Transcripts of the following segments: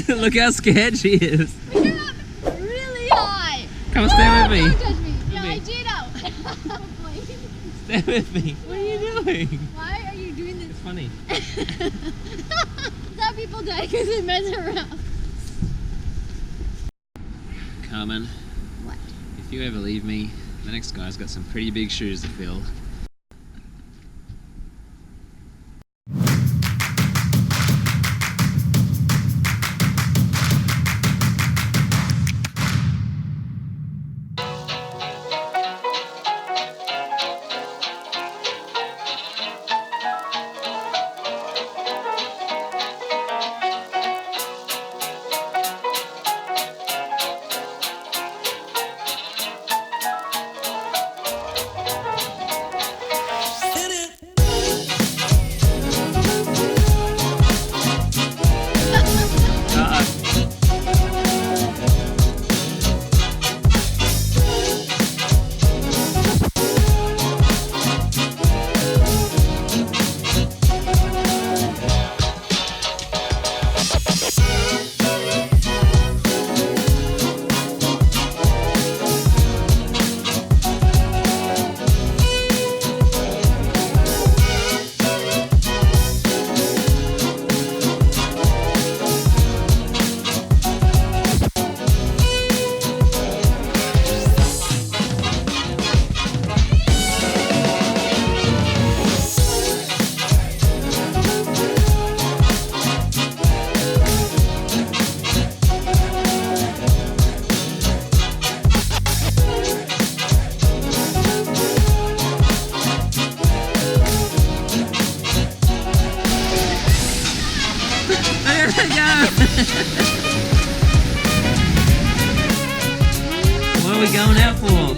Look how scared she is. You're up really high. Come on, stand with me. Don't touch me. Yeah, I do know. Stand with me. What are you doing? Why are you doing this? It's funny. Some people die because they mess around. Carmen. What? If you ever leave me, the next guy's got some pretty big shoes to fill. What are we going out for?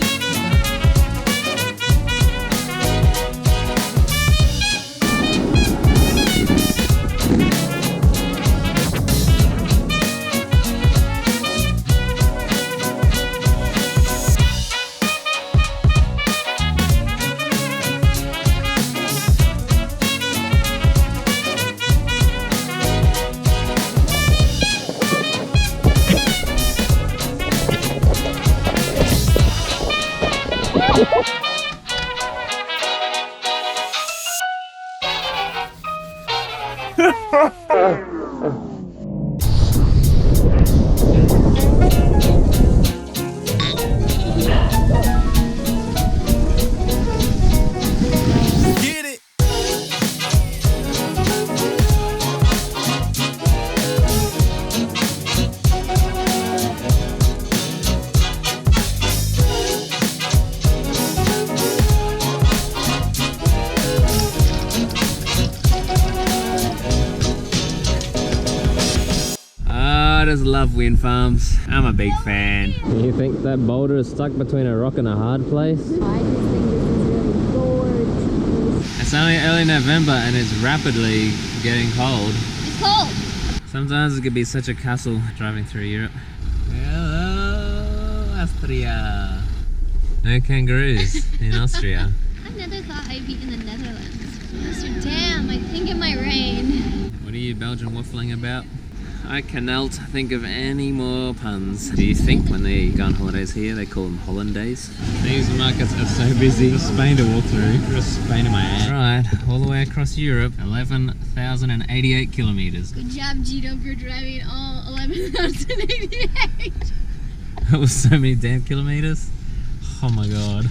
I just love wind farms. I'm a big fan. You think that boulder is stuck between a rock and a hard place? I just think this is really gorgeous. It's only early November and it's rapidly getting cold. It's cold. Sometimes it could be such a castle driving through Europe. Hello, Austria. No kangaroos in Austria. I never thought I'd be in the Netherlands. Amsterdam, I think it might rain. What are you Belgian waffling about? I cannot think of any more puns. Do you think when they go on holidays here, they call them Hollandaise? These markets are so busy. Spain to walk through. Just Spain in my ass. Right, all the way across Europe, 11,088 kilometers. Good job, Gino, for driving all 11,088. That was so many damn kilometers. Oh my god.